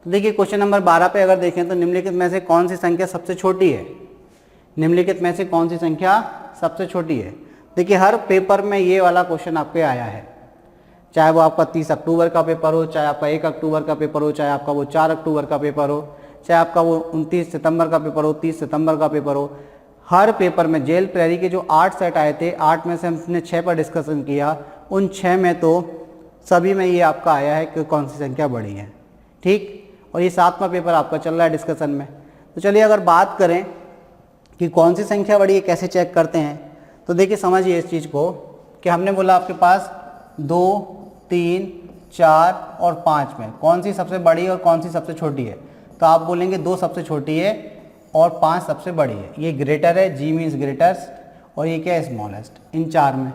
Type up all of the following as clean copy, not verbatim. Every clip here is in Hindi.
तो देखिए क्वेश्चन नंबर 12 पे अगर देखें तो निम्नलिखित में से कौन सी संख्या सबसे छोटी है, निम्नलिखित में से कौन सी संख्या सबसे छोटी है। देखिए हर पेपर में ये वाला क्वेश्चन आपके आया है, चाहे वो आपका 30 अक्टूबर का पेपर हो, चाहे आपका 1 अक्टूबर का पेपर हो, चाहे आपका वो 4 अक्टूबर का पेपर हो, चाहे आपका वो 29 सितंबर का पेपर हो, 30 सितंबर का पेपर हो। हर पेपर में जेल प्रैरी के जो 8 सेट आए थे, 8 में से हमने 6 पर डिस्कशन किया, उन 6 में तो सभी में ये आपका आया है कि कौन सी संख्या बड़ी है। ठीक, और ये 7वां पेपर आपका चल रहा है डिस्कशन में। तो चलिए अगर बात करें कि कौन सी संख्या बड़ी है, कैसे चेक करते हैं, तो देखिए समझिए इस चीज़ को कि हमने बोला आपके पास 2, 3, 4 और 5 में कौन सी सबसे बड़ी है और कौन सी सबसे छोटी है। तो आप बोलेंगे 2 सबसे छोटी है और 5 सबसे बड़ी है। ये ग्रेटर है, जी मीन्स ग्रेटेस्ट, और ये क्या है, स्मॉलेस्ट, इन 4 में।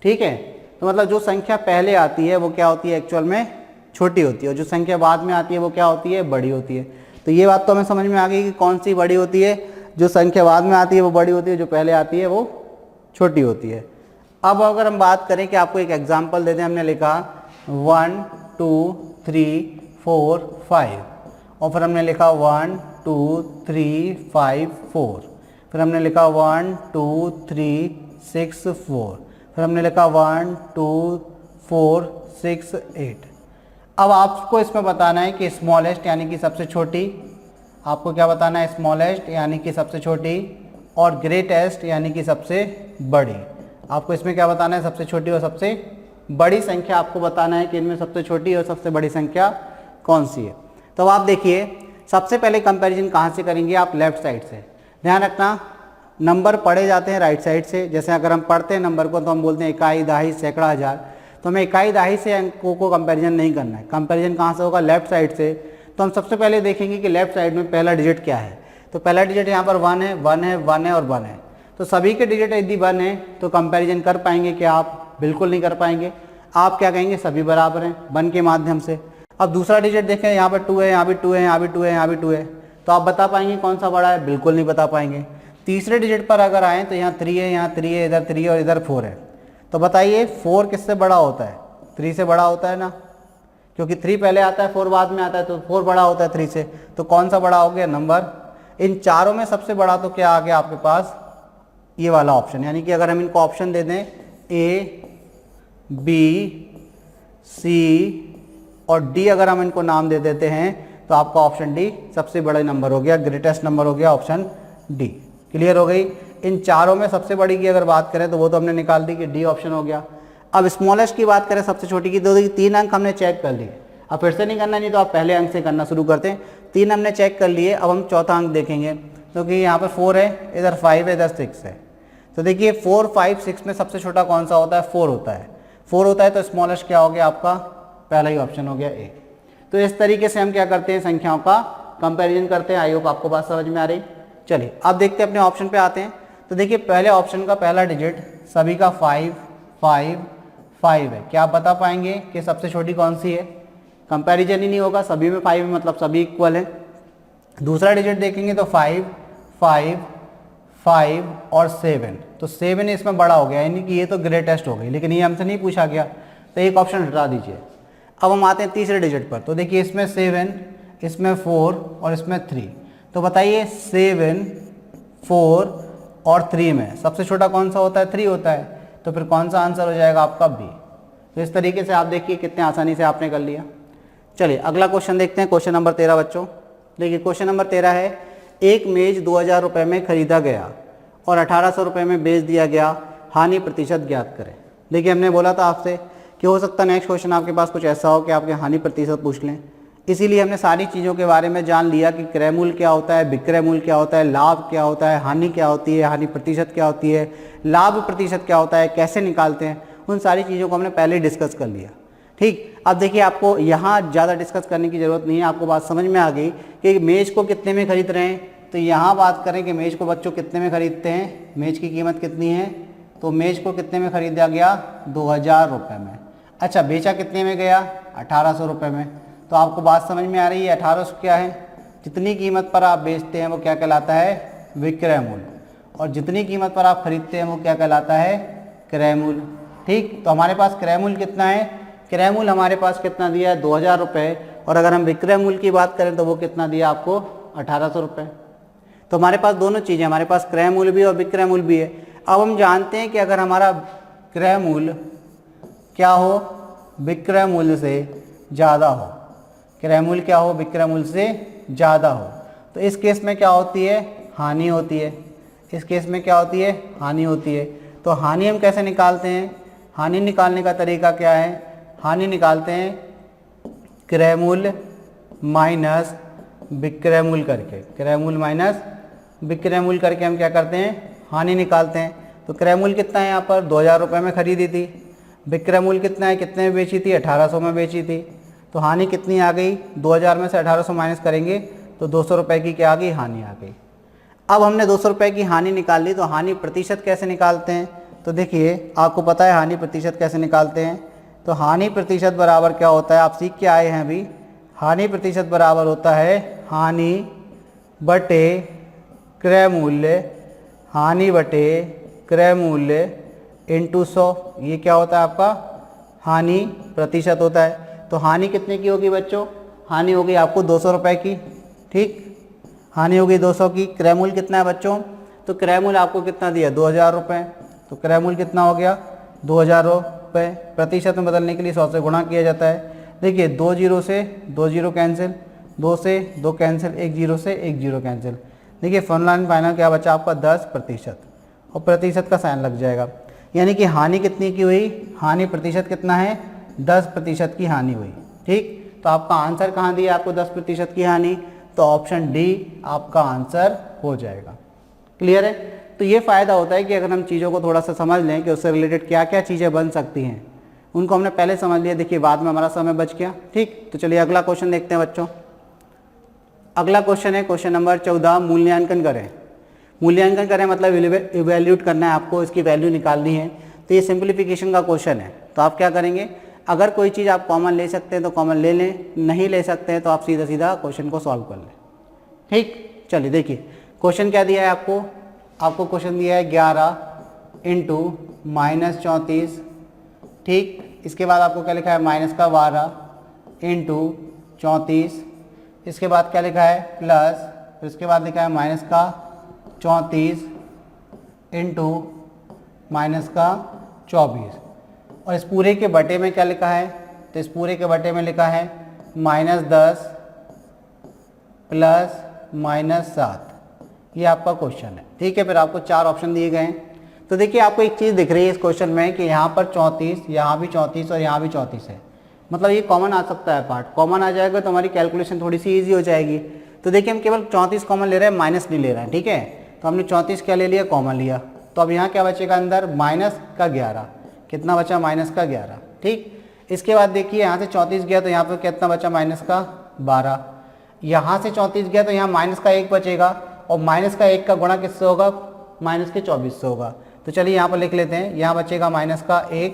ठीक है, तो मतलब जो संख्या पहले आती है वो क्या होती है, एक्चुअल में छोटी होती है, और जो संख्या बाद में आती है वो क्या होती है, बड़ी होती है। तो ये बात तो हमें समझ में आ गई कि कौन सी बड़ी होती है, जो संख्या बाद में आती है वो बड़ी होती है, जो पहले आती है वो छोटी होती है। अब अगर हम बात करें कि आपको एक एग्जाम्पल दे दें, हमने लिखा 1, 2, 3, 4, 5, और फिर हमने लिखा 1, 2, 3, 5, 4, फिर हमने लिखा 1, 2, 3, 6, 4, फिर हमने लिखा 1, 2, 4, 6, 8। अब आपको इसमें बताना है कि स्मॉलेस्ट यानी कि सबसे छोटी, आपको क्या बताना है, स्मॉलेस्ट यानी कि सबसे छोटी, और ग्रेटेस्ट यानी कि सबसे बड़ी। आपको इसमें क्या बताना है, सबसे छोटी और सबसे बड़ी संख्या आपको बताना है कि इनमें सबसे छोटी और सबसे बड़ी संख्या कौन सी है। तो आप देखिए सबसे पहले कंपैरिजन कहाँ से करेंगे, आप लेफ्ट साइड से। ध्यान रखना नंबर पढ़े जाते हैं राइट साइड से। जैसे अगर हम पढ़ते हैं नंबर को तो हम बोलते हैं इकाई, दहाई, सैकड़ा, हज़ार, तो हमें इकाई दहाई से अंकों को कंपैरिजन नहीं करना है। कंपैरिजन कहाँ से होगा, लेफ्ट साइड से। तो हम सबसे पहले देखेंगे कि लेफ्ट साइड में पहला डिजिट क्या है। तो पहला डिजिट यहाँ पर 1 है, 1 है, 1 है और 1 है। तो सभी के डिजिट यदि 1 है तो कंपैरिजन कर पाएंगे क्या आप, बिल्कुल नहीं कर पाएंगे। आप क्या कहेंगे, सभी बराबर हैं 1 के माध्यम से। अब दूसरा डिजिट देखें, यहाँ पर 2 है, यहाँ भी 2 है, यहाँ भी 2 है, यहाँ भी 2 है, तो आप बता पाएंगे कौन सा बड़ा है, बिल्कुल नहीं बता पाएंगे। तीसरे डिजिट पर अगर आएँ तो यहाँ 3 है, यहाँ 3 है, इधर 3 है और इधर 4 है। तो बताइए 4 किससे बड़ा होता है, 3 से बड़ा होता है ना, क्योंकि 3 पहले आता है 4 बाद में आता है, तो 4 बड़ा होता है 3 से। तो कौन सा बड़ा हो गया नंबर, इन चारों में सबसे बड़ा तो क्या आ गया आपके पास, ये वाला ऑप्शन। यानी कि अगर हम इनको ऑप्शन दे दें A, B, C और D, अगर हम इनको नाम दे देते हैं तो आपका ऑप्शन डी सबसे बड़ा नंबर हो गया, ग्रेटेस्ट नंबर हो गया ऑप्शन डी। क्लियर हो गई। इन चारों में सबसे बड़ी की अगर बात करें तो वो तो हमने निकाल दी कि डी ऑप्शन हो गया। अब स्मॉलेस्ट की बात करें सबसे छोटी की, तो 3 अंक हमने चेक कर लिए। अब फिर से नहीं करना, नहीं तो आप पहले अंक से करना शुरू करते हैं। 3 हमने चेक कर लिए, अब हम चौथा अंक देखेंगे। क्योंकि यहाँ पर 4 है, इधर 5 है, इधर 6 है। तो देखिए 4, 5, 6 में सबसे छोटा कौन सा होता है, 4 होता है। 4 होता है तो स्मॉलेस्ट क्या हो गया आपका, पहला ही ऑप्शन हो गया ए। तो इस तरीके से हम क्या करते हैं, संख्याओं का कंपैरिजन करते हैं। आई होप आपको बात समझ में आ रही। चलिए अब देखते हैं, अपने ऑप्शन पे आते हैं। तो देखिए पहले ऑप्शन का पहला डिजिट सभी का 5, 5, 5 है। क्या आप बता पाएंगे कि सबसे छोटी कौन सी है, कंपैरिजन ही नहीं होगा, सभी में 5 है मतलब सभी इक्वल है। दूसरा डिजिट देखेंगे तो 5, 5, 5 और 7, तो 7 इसमें बड़ा हो गया, यानी कि ये तो ग्रेटेस्ट हो गई, लेकिन ये हमसे नहीं पूछा गया, तो एक ऑप्शन हटा दीजिए। अब हम आते हैं तीसरे डिजिट पर। तो देखिए इसमें 7, इसमें 4 और इसमें 3। तो बताइए 7, 4 और 3 में सबसे छोटा कौन सा होता है, 3 होता है। तो फिर कौन सा आंसर हो जाएगा आपका बी। तो इस तरीके से आप देखिए कितने आसानी से आपने कर लिया। चलिए अगला क्वेश्चन देखते हैं, क्वेश्चन नंबर 13 बच्चों। देखिए क्वेश्चन नंबर 13 है, एक मेज 2000 रुपये में खरीदा गया और 1800 रुपये में बेच दिया गया, हानि प्रतिशत ज्ञात करें। देखिए हमने बोला था आपसे कि हो सकता है नेक्स्ट क्वेश्चन आपके पास कुछ ऐसा हो कि आपके हानि प्रतिशत पूछ लें, इसीलिए हमने सारी चीज़ों के बारे में जान लिया कि क्रय मूल्य क्या होता है, विक्रय मूल्य क्या होता है, लाभ क्या होता है, हानि क्या होती है, हानि प्रतिशत क्या होती है, लाभ प्रतिशत क्या होता है, कैसे निकालते हैं, उन सारी चीज़ों को हमने पहले डिस्कस कर लिया। ठीक, अब देखिए आपको यहाँ ज़्यादा डिस्कस करने की ज़रूरत नहीं है, आपको बात समझ में आ गई कि मेज़ को कितने में खरीद रहे हैं। तो यहाँ बात करें कि मेज़ को बच्चों कितने में खरीदते हैं, मेज़ की कीमत कितनी है, तो मेज़ को कितने में खरीदा गया, 2000 रुपये में। अच्छा बेचा कितने में गया, 1800 रुपये में। तो आपको बात समझ में आ रही है, 1800 क्या है, जितनी कीमत पर आप बेचते हैं वो क्या कहलाता है, विक्रय मूल्य, और जितनी कीमत पर आप खरीदते हैं वो क्या कहलाता है, क्रय मूल्य। ठीक, तो हमारे पास क्रय मूल्य कितना है, क्रय मूल्य हमारे पास कितना दिया है, 2000 रुपये, और अगर हम विक्रय मूल्य की बात करें तो वो कितना दिया आपको 1800 रुपये। तो हमारे पास दोनों चीज़ें, हमारे पास क्रय मूल्य भी और विक्रय मूल्य भी है। अब हम जानते हैं कि अगर हमारा क्रय मूल्य क्या हो, विक्रय मूल्य से ज़्यादा हो, क्रय मूल्य क्या हो, विक्रय मूल्य से ज़्यादा हो, तो इस केस में क्या होती है, हानि होती है। इस केस में क्या होती है, हानि होती है। तो हानि हम कैसे निकालते हैं, हानि निकालने का तरीका क्या है, हानि निकालते हैं क्रय मूल्य माइनस विक्रय मूल्य करके, क्रय मूल्य माइनस विक्रय मूल्य करके हम क्या करते हैं, हानि निकालते हैं। तो क्रय मूल्य कितना है, यहाँ पर 2000 रुपये में खरीदी थी, विक्रय मूल्य कितना है, कितने में बेची थी, 1800 में बेची थी। तो हानि कितनी आ गई, 2000 में से 1800 माइनस करेंगे तो 200 रुपये की क्या आ गई, हानि आ गई। अब हमने 200 रुपये की हानि निकाल ली, तो हानि प्रतिशत कैसे निकालते हैं, तो देखिए आपको पता है हानि प्रतिशत कैसे निकालते हैं। तो हानि प्रतिशत बराबर क्या होता है, आप सीख के आए हैं अभी, हानि प्रतिशत बराबर होता है हानि बटे क्रय मूल्य, हानि बटे क्रय मूल्य इंटू 100। ये क्या होता है आपका, हानि प्रतिशत होता है। तो हानि कितने की होगी बच्चों, हानि होगी आपको 200 रुपये की, ठीक, हानि होगी 200 की। क्रय मूल्य कितना है बच्चों, तो क्रय मूल्य आपको कितना दिया, 2000 रुपये। तो क्रय मूल्य कितना हो गया, 2000 रुपये। प्रतिशत में बदलने के लिए 100 से गुणा किया जाता है। देखिए 2 जीरो से 2 जीरो कैंसिल, 2 से 2 कैंसिल, 1 जीरो से 1 जीरो कैंसिल। देखिए फाइनल क्या बचा आपका 10%, और प्रतिशत का साइन लग जाएगा। यानी कि हानि कितनी की हुई, हानि प्रतिशत कितना है, 10% की हानि हुई, ठीक। तो आपका आंसर कहाँ दिया आपको, 10% की हानि, तो ऑप्शन डी आपका आंसर हो जाएगा। क्लियर है। तो ये फ़ायदा होता है कि अगर हम चीज़ों को थोड़ा सा समझ लें कि उससे रिलेटेड क्या क्या चीज़ें बन सकती हैं, उनको हमने पहले समझ लिया, देखिए बाद में हमारा समय बच गया, ठीक। तो चलिए अगला क्वेश्चन देखते हैं बच्चों। अगला क्वेश्चन है क्वेश्चन नंबर 14, मूल्यांकन करें। मूल्यांकन करें मतलब इवैल्यूएट करना है आपको, इसकी वैल्यू निकालनी है। तो ये सिंप्लीफिकेशन का क्वेश्चन है। तो आप क्या करेंगे, अगर कोई चीज़ आप कॉमन ले सकते हैं तो कॉमन ले लें, नहीं ले सकते हैं तो आप सीधा सीधा क्वेश्चन को सॉल्व कर लें, ठीक। चलिए देखिए क्वेश्चन क्या दिया है आपको, आपको क्वेश्चन दिया है 11 इंटू -34, ठीक। इसके बाद आपको क्या लिखा है, -12 इंटू 34। इसके बाद क्या लिखा है, प्लस, फिर इसके बाद लिखा है -34 इंटू -24। और इस पूरे के बटे में क्या लिखा है, तो इस पूरे के बटे में लिखा है -10 प्लस -7। ये आपका क्वेश्चन है, ठीक है। फिर आपको 4 ऑप्शन दिए गए हैं। तो देखिए आपको एक चीज़ दिख रही है इस क्वेश्चन में कि यहाँ पर 34, यहाँ भी 34 और यहाँ भी 34 है, मतलब ये कॉमन आ सकता है पार्ट। कॉमन आ जाएगा तो हमारी कैलकुलेशन थोड़ी सी ईजी हो जाएगी। तो देखिए हम केवल 34 कॉमन ले रहे हैं, माइनस नहीं ले रहे हैं, ठीक है। तो हमने 34 क्या ले लिया, कॉमन लिया। तो अब यहाँ क्या बचेगा अंदर, -11। कितना बचा, -11, ठीक। इसके बाद देखिए यहाँ से 34 गया तो यहाँ पर कितना बचा, -12। यहाँ से 34 गया तो यहाँ -1 बचेगा, और -1 का गुणा किससे होगा, -24 से होगा। तो चलिए यहाँ पर लिख लेते हैं, यहाँ बचेगा -1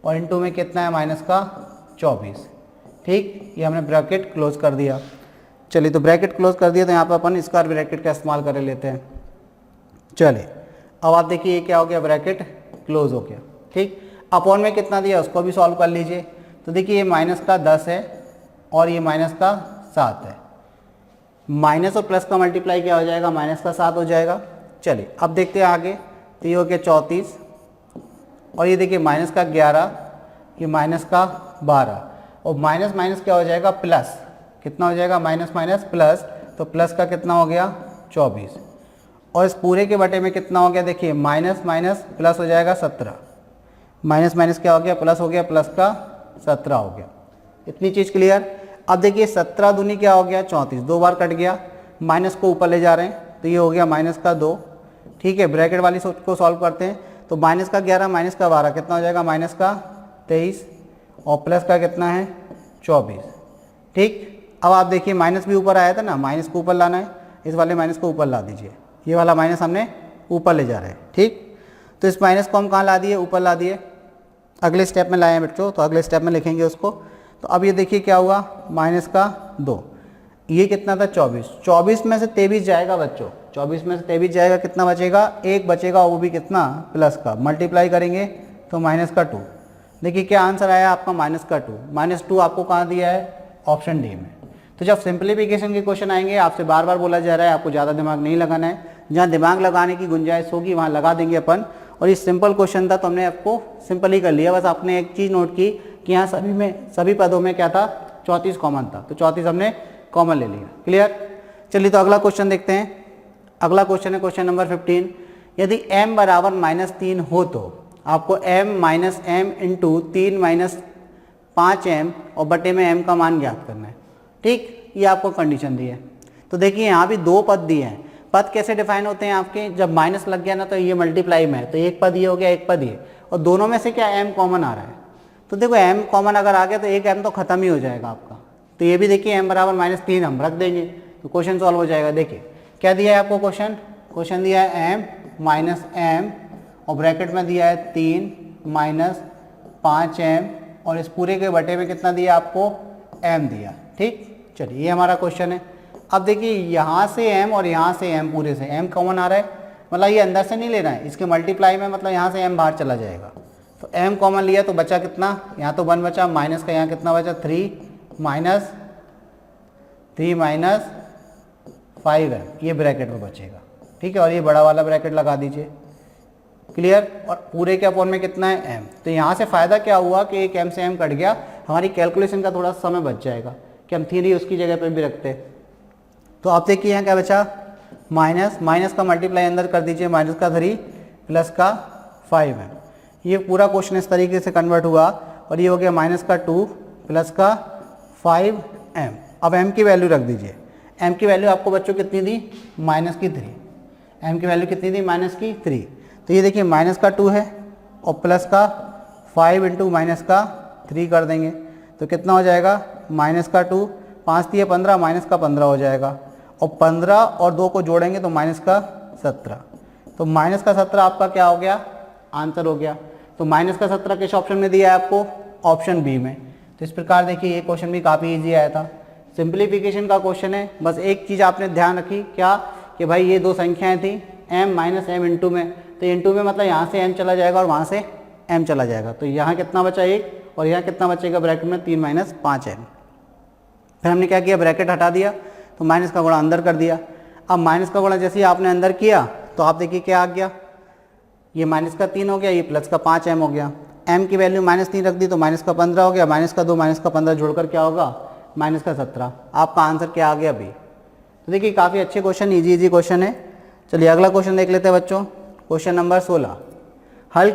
और इंटू में कितना है, -24, ठीक। ये हमने ब्रैकेट क्लोज कर दिया। चलिए तो ब्रैकेट क्लोज कर दिया, तो यहाँ पर अपन स्क्वायर ब्रैकेट का इस्तेमाल कर लेते हैं। चलिए अब आप देखिए ये क्या हो गया, ब्रैकेट क्लोज हो गया, ठीक। अपॉन में कितना दिया उसको भी सॉल्व कर लीजिए। तो देखिए ये -10 है और ये -7 है, माइनस और प्लस का मल्टीप्लाई क्या हो जाएगा, -7 हो जाएगा। चलिए अब देखते हैं आगे। तो ये हो गया 34 और ये देखिए -11, ये -12, और माइनस माइनस क्या हो जाएगा, प्लस। कितना हो जाएगा, माइनस प्लस, तो प्लस का कितना हो गया, 24। और इस पूरे के बटे में कितना हो गया, देखिए माइनस प्लस हो जाएगा 17, माइनस क्या हो गया, प्लस हो गया, प्लस का 17 हो गया। इतनी चीज़ क्लियर। अब देखिए 17 दूनी क्या हो गया, 34, 2 बार कट गया, माइनस को ऊपर ले जा रहे हैं तो ये हो गया -2, ठीक है। ब्रैकेट वाली सोच को सॉल्व करते हैं। तो -11 -12 कितना हो जाएगा, -23, और प्लस का कितना है, 24, ठीक। अब आप देखिए माइनस भी ऊपर आया था ना, माइनस को ऊपर लाना है, इस वाले माइनस को ऊपर ला दीजिए। ये वाला माइनस हमने ऊपर ले जा रहे हैं, ठीक। तो इस माइनस को हम कहाँ ला दिए, ऊपर ला दिए। अगले स्टेप में लाए हैं बच्चों, तो अगले स्टेप में लिखेंगे उसको। तो अब ये देखिए क्या हुआ, -2, ये कितना था, 24 में से 23 जाएगा बच्चों, 24 में से 23 जाएगा, कितना बचेगा, 1 बचेगा, वो भी कितना, प्लस का। मल्टीप्लाई करेंगे तो -2। देखिए क्या आंसर आया आपका, -2। -2 आपको कहाँ दिया है, ऑप्शन डी में। तो जब सिंप्लीफिकेशन के क्वेश्चन आएंगे आपसे बार बार बोला जा रहा है आपको ज़्यादा दिमाग नहीं लगाना है, जहाँ दिमाग लगाने की गुंजाइश होगी वहाँ लगा देंगे अपन। और ये सिंपल क्वेश्चन था तो हमने आपको सिंपल ही कर लिया, बस आपने एक चीज़ नोट की कि यहाँ सभी पदों में क्या था, 34 कॉमन था, तो 34 हमने कॉमन ले लिया। क्लियर। चलिए तो अगला क्वेश्चन देखते हैं। अगला क्वेश्चन है क्वेश्चन नंबर 15। यदि m बराबर -3 हो तो आपको m minus M into 3 minus 5m और बटे में m का मान ज्ञात करना है। ठीक, ये आपको कंडीशन दी है। तो देखिए यहाँ भी दो पद दिए हैं। पद कैसे डिफाइन होते हैं आपके, जब माइनस लग गया ना तो ये मल्टीप्लाई में है, तो एक पद ये हो गया एक पद ये, और दोनों में से क्या m कॉमन आ रहा है। तो देखो m कॉमन अगर आ गया तो एक m तो खत्म ही हो जाएगा आपका। तो ये भी देखिए m बराबर -3 हम रख देंगे तो क्वेश्चन सॉल्व हो जाएगा। देखिए क्या दिया है आपको क्वेश्चन दिया है m माइनस एम और ब्रैकेट में दिया है 3 माइनस 5m और इस पूरे के बटे में कितना दिया आपको m दिया। ठीक, चलिए ये हमारा क्वेश्चन है। अब देखिए यहाँ से m और यहाँ से m, पूरे से m कॉमन आ रहा है, मतलब ये अंदर से नहीं लेना है, इसके मल्टीप्लाई में मतलब यहाँ से m बाहर चला जाएगा। तो m कॉमन लिया तो बचा कितना, यहाँ तो 1 बचा, माइनस का यहाँ कितना बचा 3 माइनस 5m, ये ब्रैकेट में बचेगा। ठीक है, और ये बड़ा वाला ब्रैकेट लगा दीजिए। क्लियर। और पूरे के अपॉन में कितना है m। तो यहाँ से फ़ायदा क्या हुआ कि एक m से m कट गया, हमारी कैलकुलेशन का थोड़ा समय बच जाएगा कि हम 3 उसकी जगह पे भी रखते। तो आप देखिए यहाँ क्या बचा, माइनस का मल्टीप्लाई अंदर कर दीजिए, माइनस का 3 प्लस का 5m। ये पूरा क्वेश्चन इस तरीके से कन्वर्ट हुआ और ये हो गया माइनस का 2 प्लस का 5m। अब m की वैल्यू रख दीजिए। m की वैल्यू आपको बच्चों कितनी दी, -3। m की वैल्यू कितनी दी, -3। तो ये देखिए माइनस का 2 है और प्लस का 5 इंटू माइनस का 3 कर देंगे तो कितना हो जाएगा, माइनस का 2, 5 दिए 15, माइनस का 15 हो जाएगा, और 15 और 2 को जोड़ेंगे तो माइनस का 17। तो माइनस का 17 आपका क्या हो गया, आंसर हो गया। तो माइनस का 17 किस ऑप्शन में दिया है आपको, ऑप्शन बी में। तो इस प्रकार देखिए ये क्वेश्चन भी काफ़ी ईजी आया था, सिंप्लीफिकेशन का क्वेश्चन है। बस एक चीज़ आपने ध्यान रखी क्या, कि भाई ये दो संख्याएं थी m माइनस एम इंटू में, तो इंटू में मतलब यहाँ से m चला जाएगा और वहाँ से m चला जाएगा। तो यहाँ कितना बचा 1 और यहाँ कितना बचेगा ब्रैकेट में 3 माइनस 5m। फिर हमने क्या किया, ब्रैकेट हटा दिया तो माइनस का गुणा अंदर कर दिया। अब माइनस का गुणा जैसे ही आपने अंदर किया तो आप देखिए क्या आ गया, ये माइनस का 3 हो गया, ये प्लस का 5m हो गया। m की वैल्यू -3 रख दी तो माइनस का 15 हो गया, माइनस का 2 माइनस का 15 जोड़कर क्या होगा, माइनस का 17। आपका आंसर क्या आ गया बी। तो देखिए काफ़ी अच्छे क्वेश्चन, इजी क्वेश्चन है। चलिए अगला क्वेश्चन देख लेते हैं बच्चों। क्वेश्चन नंबर 16, हल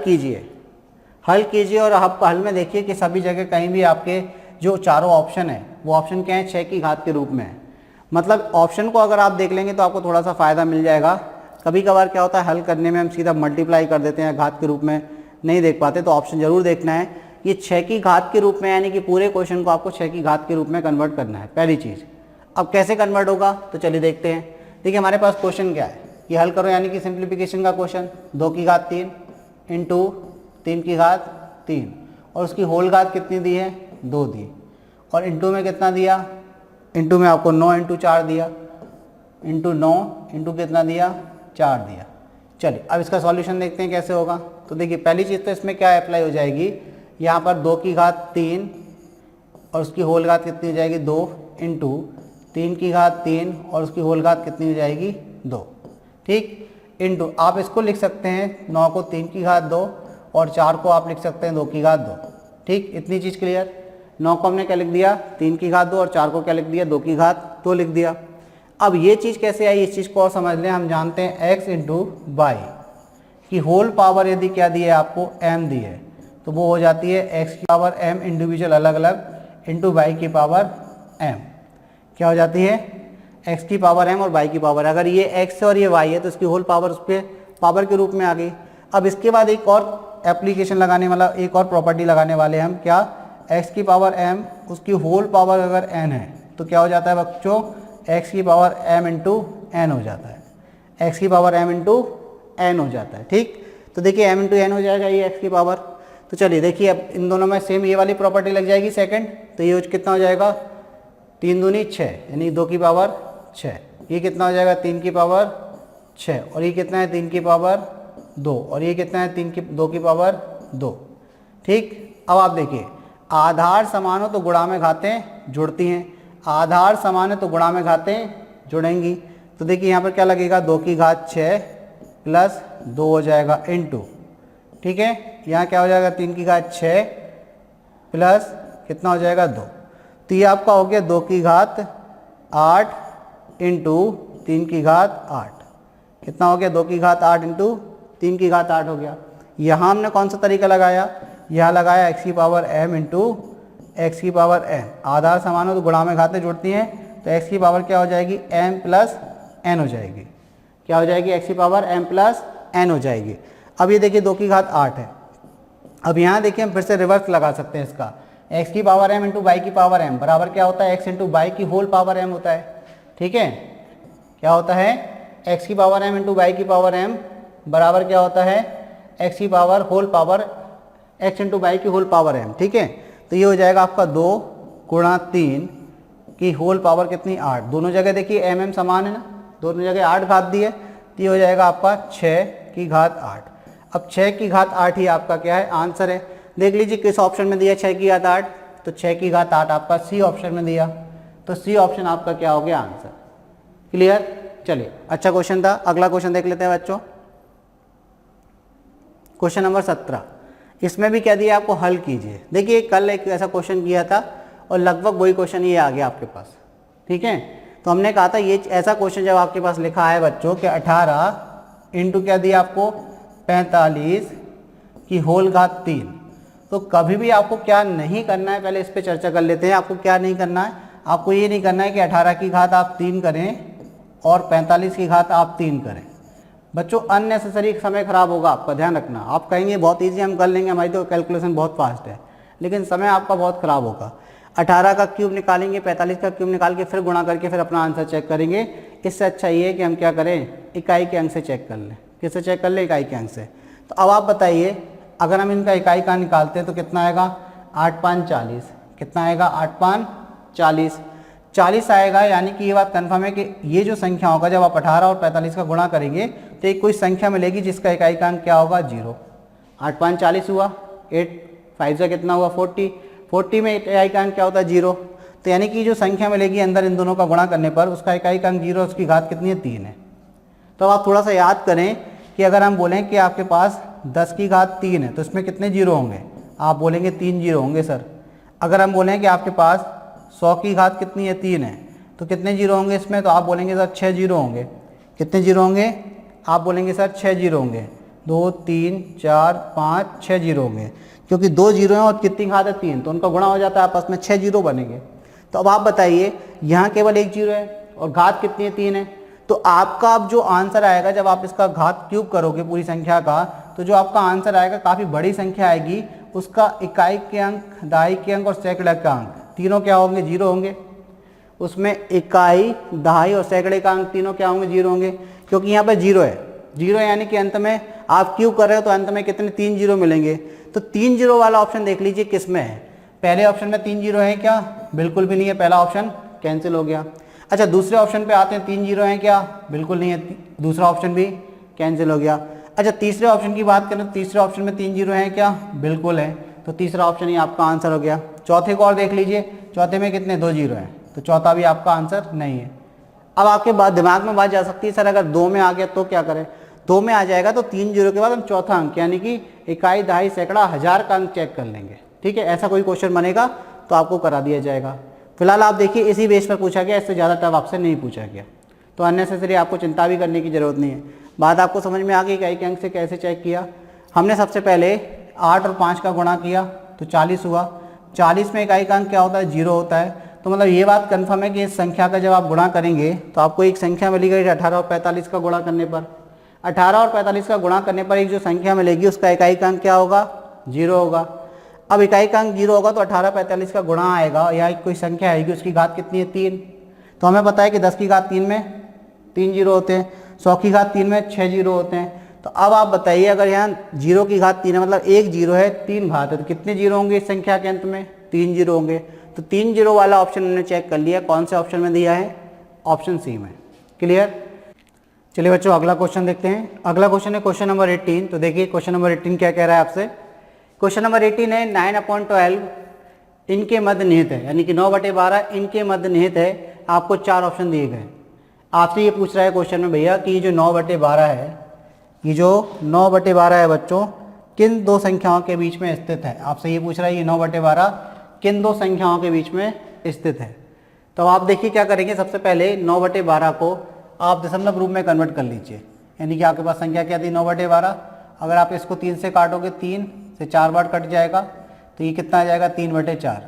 कीजिए और आप हल में देखिए कि सभी जगह कहीं भी आपके जो चारों ऑप्शन है वो ऑप्शन क्या है, 6 की घात के रूप में है। मतलब ऑप्शन को अगर आप देख लेंगे तो आपको थोड़ा सा फ़ायदा मिल जाएगा। कभी कभार क्या होता है हल करने में हम सीधा मल्टीप्लाई कर देते हैं, घात के रूप में नहीं देख पाते, तो ऑप्शन ज़रूर देखना है। ये 6 की घात के रूप में, यानी कि पूरे क्वेश्चन को आपको 6 की घात के रूप में कन्वर्ट करना है, पहली चीज़। अब कैसे कन्वर्ट होगा तो चलिए देखते हैं। देखिए हमारे पास क्वेश्चन क्या है, ये हल करो यानी कि सिंप्लीफिकेशन का क्वेश्चन, 2 की घात 3 इंटू 3 की घात 3 और उसकी होल घात कितनी दी है, 2 दी, और इंटू में कितना दिया, इंटू में आपको 9 इंटू 4 दिया, इंटू 9 इंटू कितना दिया, 4 दिया। चलिए अब इसका सॉल्यूशन देखते हैं कैसे होगा। तो देखिए पहली चीज़ तो इसमें क्या अप्लाई हो जाएगी, यहाँ पर 2 की घात 3 और उसकी होल घात कितनी हो जाएगी, 2 इंटू 3 की घात 3 और उसकी होल घात कितनी हो जाएगी, 2। ठीक, इंटू आप इसको लिख सकते हैं 9 को 3 की घात 2 और 4 को आप लिख सकते हैं 2 की घात 2। ठीक, इतनी चीज़ क्लियर। 9 को हमने क्या लिख दिया, 3 की घात 2 और 4 को क्या लिख दिया, 2 की घात 2 लिख दिया। अब ये चीज़ कैसे आई, इस चीज़ को और समझ लें। हम जानते हैं x इंटू वाई की होल पावर यदि क्या दी है आपको, m दी है, तो वो हो जाती है x की पावर m इंडिविजुअल अलग अलग इंटू वाई की पावर m। क्या हो जाती है, x की पावर m और y की पावर। अगर ये x है और ये y है तो इसकी होल पावर उस पर पावर के रूप में आ गई। अब इसके बाद एक और एप्लीकेशन लगाने वाला, एक और प्रॉपर्टी लगाने वाले हम, क्या, x की पावर m उसकी होल पावर अगर n है तो क्या हो जाता है बच्चों, x की पावर m इंटू n हो जाता है, x की पावर m इंटू n हो जाता है। ठीक, तो देखिए m इंटू n हो जाएगा ये x की पावर। तो चलिए देखिए अब इन दोनों में सेम ये वाली प्रॉपर्टी लग जाएगी सेकंड, तो ये कितना हो जाएगा, 3 दूनी 6 यानी 2 की पावर 6। ये कितना हो जाएगा, 3 की पावर 6 और ये कितना है, 3 की पावर 2 और ये कितना है, 2 की पावर 2। ठीक, अब आप देखिए आधार समान हो तो गुणा में घातें जुड़ती हैं, आधार समान है तो गुणा में घातें जुड़ेंगी। तो देखिए यहाँ पर क्या लगेगा, 2 की घात 6 प्लस 2 हो जाएगा इंटू, ठीक है, यहाँ क्या हो जाएगा 3 की घात 6 प्लस कितना हो जाएगा 2। तो ये आपका हो गया 2 की घात 8 इंटू 3 की घात 8, कितना हो गया 2 की घात 8 इंटू 3 की घात 8 हो गया। यहाँ हमने कौन सा तरीका लगाया, यहाँ लगाया x की पावर m इंटू एक्स की पावर n, आधार समान हो तो गुणा में घातें जुड़ती हैं, तो x की पावर क्या हो जाएगी m प्लस n हो जाएगी, क्या हो जाएगी x की पावर m प्लस n हो जाएगी। अब ये देखिए 2 की घात 8 है, अब यहाँ देखिए हम फिर से रिवर्स लगा सकते हैं इसका, x की पावर m इंटू वाई की पावर m बराबर क्या होता है x इंटू वाई की होल पावर m होता है, ठीक है, क्या होता है x की पावर m इंटू वाई की पावर m बराबर क्या होता है x की पावर whole power x into Y की होल पावर m, ठीक है। तो ये हो जाएगा आपका 2 गुणा 3 की होल पावर कितनी 8, दोनों जगह देखिए m समान है ना, दोनों जगह 8 घात दी है, तो ये हो जाएगा आपका 6 की घात 8। अब 6 की घात 8 ही आपका क्या है आंसर है। देख लीजिए किस ऑप्शन में दिया 6 की घात 8, तो 6 की घात 8 आपका सी ऑप्शन में दिया, तो सी ऑप्शन आपका क्या हो गया आंसर। क्लियर, चलिए अच्छा क्वेश्चन था। अगला क्वेश्चन देख लेते हैं बच्चों, क्वेश्चन नंबर 17। इसमें भी क्या दिया आपको, हल कीजिए। देखिए कल एक ऐसा क्वेश्चन किया था और लगभग वही क्वेश्चन ये आ गया आपके पास, ठीक है। तो हमने कहा था ये ऐसा क्वेश्चन जब आपके पास लिखा है बच्चों कि 18 इंटू क्या दिया आपको 45 की होल घात 3, तो कभी भी आपको क्या नहीं करना है, पहले इस पर चर्चा कर लेते हैं। आपको क्या नहीं करना है, आपको ये नहीं करना है कि 18 की घात आप 3 करें और 45 की घात आप 3 करें। बच्चों अननेसेसरी समय खराब होगा आपका, ध्यान रखना। आप कहेंगे बहुत ईजी हम कर लेंगे, हमारी तो कैलकुलेशन बहुत फास्ट है, लेकिन समय आपका बहुत ख़राब होगा। 18 का क्यूब निकालेंगे, 45 का क्यूब निकाल के फिर गुणा करके फिर अपना आंसर चेक करेंगे। इससे अच्छा ये है कि हम क्या करें, इकाई के अंक से चेक कर लें। किससे चेक कर लें, इकाई के अंक से। तो अब आप बताइए अगर हम इनका इकाई का निकालते हैं तो कितना आएगा, 8 5 40, कितना आएगा 8 5 40, 40 आएगा। यानी कि ये बात कन्फर्म है कि ये जो संख्या होगा जब आप 18 और 45 का गुणा करेंगे तो एक कोई संख्या मिलेगी जिसका इकाई का अंक क्या होगा 0। 8 5 40 हुआ, 8 5 से कितना हुआ 40, 40 में इकाई का अंक क्या होता है 0। तो यानी कि जो संख्या मिलेगी अंदर इन दोनों का गुणा करने पर उसका इकाई का अंक 0, उसकी घात कितनी है 3 है। तो आप थोड़ा सा याद करें कि अगर हम बोलें कि आपके पास 10 की घात 3 है तो इसमें कितने जीरो होंगे, आप बोलेंगे 3 जीरो होंगे सर। अगर हम बोलें कि आपके पास 100 की घात कितनी है 3 है तो कितने जीरो होंगे इसमें, तो आप बोलेंगे सर 6 जीरो होंगे। कितने जीरो होंगे, आप बोलेंगे सर 6 जीरो होंगे, 2 3 4 5 6 जीरो होंगे, क्योंकि 2 जीरो हैं और कितनी घात है 3, तो उनका गुणा हो जाता है आपस में, 6 जीरो बनेंगे। तो अब आप बताइए यहाँ केवल 1 जीरो है और घात कितनी है 3 है, तो आपका अब जो आंसर आएगा जब आप इसका घात क्यूब करोगे पूरी संख्या का, तो जो आपका आंसर आएगा काफ़ी बड़ी संख्या आएगी। उसका इकाई के अंक, दहाई के अंक और सैकड़े का अंक तीनों क्या होंगे, जीरो होंगे। उसमें इकाई, दहाई और सैकड़े का अंक तीनों क्या होंगे, जीरो होंगे, क्योंकि यहाँ पर जीरो है। जीरो यानी कि अंत में आप क्यूब कर रहे हो तो अंत में कितने 3 जीरो मिलेंगे। तो 3 जीरो वाला ऑप्शन देख लीजिए किस में है। पहले ऑप्शन में 3 जीरो है क्या, बिल्कुल भी नहीं है, पहला ऑप्शन कैंसिल हो गया। अच्छा दूसरे ऑप्शन पे आते हैं, 3 जीरो हैं क्या, बिल्कुल नहीं है, दूसरा ऑप्शन भी कैंसिल हो गया। अच्छा तीसरे ऑप्शन की बात करें तो तीसरे ऑप्शन में 3 जीरो हैं क्या, बिल्कुल है, तो तीसरा ऑप्शन ही आपका आंसर हो गया। चौथे को और देख लीजिए, चौथे में कितने 2 जीरो हैं, तो चौथा भी आपका आंसर नहीं है। अब आपके बाद दिमाग में बात जा सकती है सर अगर 2 में आ गया तो क्या करें। 2 में आ जाएगा तो 3 जीरो के बाद हम चौथा अंक यानी कि इकाई, दहाई, सैकड़ा, हजार का अंक चेक कर लेंगे, ठीक है। ऐसा कोई क्वेश्चन बनेगा तो आपको करा दिया जाएगा। फिलहाल आप देखिए इसी बेस पर पूछा गया, इससे ज़्यादा टफ आपसे नहीं पूछा गया, तो अननेसेसरी आपको चिंता भी करने की ज़रूरत नहीं है। बात आपको समझ में आ गई इकाई के अंक से कैसे चेक किया। हमने सबसे पहले 8 और 5 का गुणा किया तो 40 हुआ। 40 में इकाई का अंक क्या होता है, 0 होता है। तो मतलब ये बात कन्फर्म है कि इस संख्या का जब आप गुणा करेंगे तो आपको एक संख्या मिलेगी 18 और 45 का गुणा करने पर। 18 और 45 का गुणा करने पर एक जो संख्या मिलेगी उसका इकाई का अंक क्या होगा, 0 होगा। अब इकाई का अंक 0 होगा तो 18 45 का गुणा आएगा या कोई संख्या आएगी उसकी घात कितनी है 3। तो हमें पता है कि 10 की घात 3 में 3 जीरो होते हैं, 100 की घात 3 में 6 जीरो होते हैं। तो अब आप बताइए अगर यहाँ 0 की घात 3 है मतलब 1 जीरो है 3 घात है तो कितने जीरो होंगे इस संख्या के अंत में, 3 जीरो होंगे। तो 3 जीरो वाला ऑप्शन हमने चेक कर लिया, कौन से ऑप्शन में दिया है, ऑप्शन सी में। क्लियर। चलिए बच्चों अगला क्वेश्चन देखते हैं। अगला क्वेश्चन है क्वेश्चन नंबर 18। तो देखिए क्वेश्चन नंबर 18 क्या कह रहा है आपसे। क्वेश्चन नंबर 18 है 9/12 इनके मध्य निहित है, यानी कि 9/12 इनके मध्य निहित है। आपको 4 ऑप्शन दिए गए। आपसे ये पूछ रहा है क्वेश्चन में भैया कि ये जो 9/12 है, ये जो 9/12 है बच्चों, किन दो संख्याओं के बीच में स्थित है। आपसे ये पूछ रहा है ये 9/12 किन दो संख्याओं के बीच में स्थित है। तो आप देखिए क्या करेंगे, सबसे पहले 9/12 को आप दशमलव रूप में कन्वर्ट कर लीजिए। यानी कि आपके पास संख्या क्या थी 9/12। अगर आप इसको 3 से काटोगे, 3 से 4 बार कट जाएगा, तो ये कितना आ जाएगा 3/4।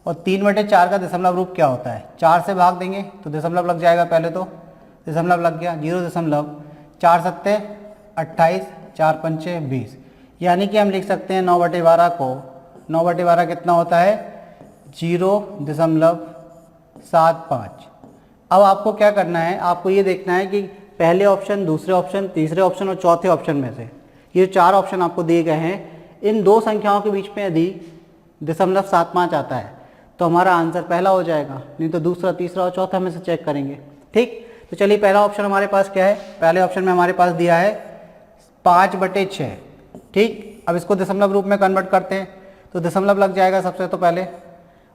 और 3/4 का दशमलव रूप क्या होता है, 4 से भाग देंगे तो दशमलव लग जाएगा। पहले तो दशमलव लग गया, 0.4 सत्ते 28, 4 पंचे 20। यानी कि हम लिख सकते हैं 9/12 को, 9/12 कितना होता है 0.75। अब आपको क्या करना है, आपको ये देखना है कि पहले ऑप्शन, दूसरे ऑप्शन, तीसरे ऑप्शन और चौथे ऑप्शन में से ये 4 ऑप्शन आपको दिए गए हैं, इन दो संख्याओं के बीच में यदि 0.75 आता है तो हमारा आंसर पहला हो जाएगा, नहीं तो दूसरा, तीसरा और चौथा में से चेक करेंगे। ठीक, तो चलिए पहला ऑप्शन हमारे पास क्या है, पहले ऑप्शन में हमारे पास दिया है 5/6। ठीक, अब इसको दशमलव रूप में कन्वर्ट करते हैं तो दशमलव लग जाएगा सबसे तो पहले,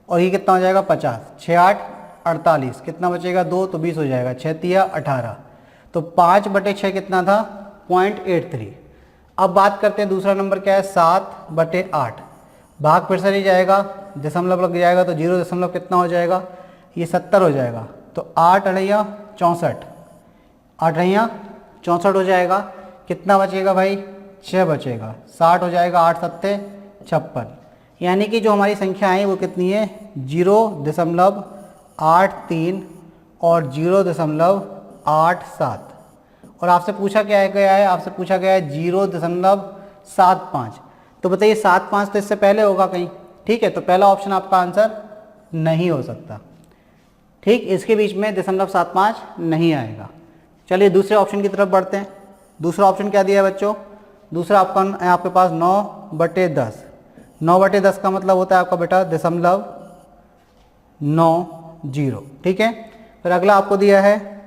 और ये कितना हो जाएगा 50, 6 8 48, कितना बचेगा 2, तो 20 हो जाएगा, 6 तिया 18। तो 5/6 कितना था 0.83। अब बात करते हैं दूसरा नंबर क्या है 7/8। भाग फिर से नहीं जाएगा, दशमलव लग जाएगा तो 0 दशमलव कितना हो जाएगा, ये 70 हो जाएगा। तो 8 अढ़ैया 64, 8 अढ़ैया 64 हो जाएगा। कितना बचेगा भाई 6 बचेगा, 60 हो जाएगा, 8 सत्ते 56। यानी कि जो हमारी संख्या है वो कितनी है 0.83 और 0.87। और आपसे पूछा क्या है गया है, आपसे पूछा गया है 0.75। तो बताइए 75 तो इससे पहले होगा कहीं। ठीक है, तो पहला ऑप्शन आपका आंसर नहीं हो सकता। ठीक, इसके बीच में 0.75 नहीं आएगा। चलिए दूसरे ऑप्शन की तरफ बढ़ते हैं। दूसरा ऑप्शन क्या दिया है बच्चों, दूसरा आपका आपके पास 9/10। 9/10 का मतलब होता है आपका बेटा 0.90। ठीक है, फिर अगला आपको दिया है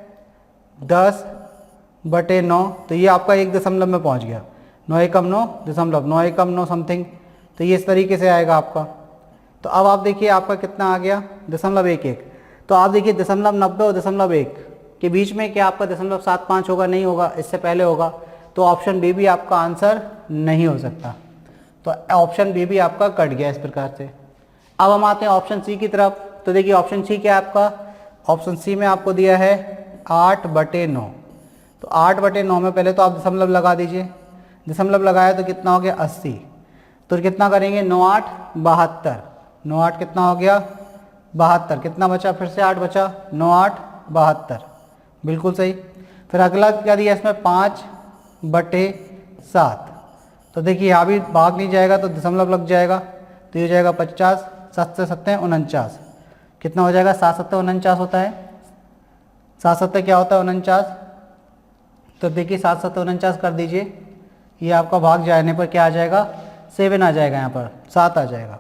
10/9, तो ये आपका 1 दशमलव में पहुंच गया, 9 एकम 9 दशमलव, 9 एकम 9 समथिंग। तो ये इस तरीके से आएगा आपका। तो अब आप देखिए आपका कितना आ गया 0.11। तो आप देखिए 0.90 और 0.1 के बीच में क्या आपका 0.75 होगा, नहीं होगा, इससे पहले होगा। तो ऑप्शन बी भी आपका आंसर नहीं हो सकता। तो ऑप्शन बी भी आपका कट गया इस प्रकार से। अब हम आते हैं ऑप्शन सी की तरफ। तो देखिए ऑप्शन सी क्या है आपका, ऑप्शन सी में आपको दिया है 8/9। तो 8/9 में पहले तो आप दशमलव लगा दीजिए, दशमलव लगाया तो कितना हो गया 80। तो कितना करेंगे 9 8 72, 9 8 कितना हो गया 72, कितना बचा फिर से 8 बचा, 9 8 72, बिल्कुल सही। फिर अगला क्या दिया इसमें 5/7। तो देखिए यहाँ भी भाग नहीं जाएगा तो दशमलव लग जाएगा, तो ये हो जाएगा 50, 7 से 7 49, कितना हो जाएगा 7 7 49 होता है। 7 7 क्या होता है 49। तो देखिए 7 7 49 कर दीजिए, ये आपका भाग जाने पर क्या आ जाएगा 7 आ जाएगा, यहाँ पर 7 आ जाएगा।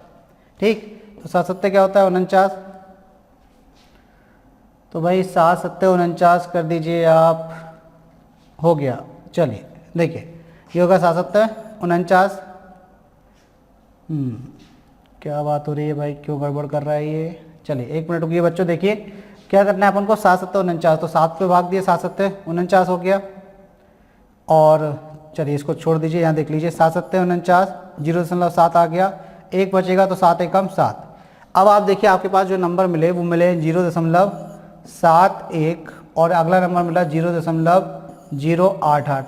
ठीक, तो 7 7 क्या होता है 49। तो भाई 7 7 49 कर दीजिए आप, हो गया। चलिए देखिए ये होगा 7 7 49। क्या बात हो रही है भाई, क्यों गड़बड़ कर रहा है ये। चलिए 1 मिनट रुकिए बच्चों, देखिए क्या करना है अपन को 7 7 49। तो 7 पे भाग दिए, 7 7 49 हो गया। और चलिए इसको छोड़ दीजिए, यहाँ देख लीजिए 7 7 49, 0.7 आ गया, 1 बचेगा तो 7 एकम 7। अब आप देखिए आपके पास जो नंबर मिले वो मिले 0.71 और अगला नंबर मिला 0.088।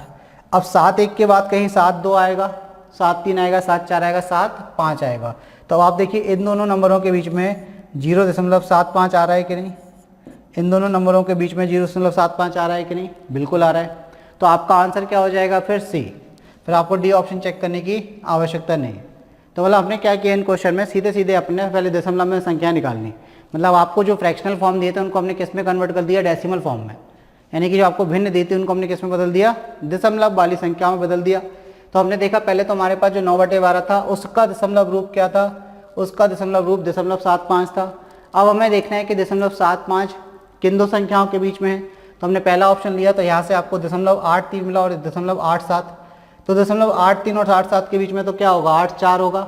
अब 7 1 के बाद कहीं 7 2 आएगा, 7 3 आएगा, 7 4 आएगा, 7 5 आएगा। तो अब आप देखिए इन दोनों नंबरों के बीच में 0.75 आ रहा है कि नहीं, इन दोनों नंबरों के बीच में 0.75 आ रहा है कि नहीं, बिल्कुल आ रहा है। तो आपका आंसर क्या हो जाएगा फिर सी। फिर आपको डी ऑप्शन चेक करने की आवश्यकता नहीं। तो मतलब आपने क्या किया इन क्वेश्चन में, सीधे सीधे अपने पहले दशमलव में संख्या निकालनी। मतलब आपको जो फ्रैक्शनल फॉर्म दिए थे उनको हमने किस में कन्वर्ट कर दिया, डेसिमल फॉर्म में। यानी कि जो आपको भिन्न दी थी उनको हमने किस में बदल दिया, दशमलव वाली संख्याओं में बदल दिया। तो हमने देखा पहले तो हमारे पास जो 9/12 था उसका दशमलव रूप क्या था, उसका दशमलव रूप 0.75 था। अब हमें देखना है कि 0.75 किन दो संख्याओं के बीच में है। तो हमने पहला ऑप्शन लिया, तो यहाँ से आपको 0.83 मिला और 0.87। तो 0.83 और 87 के बीच में तो क्या होगा 8 4 होगा,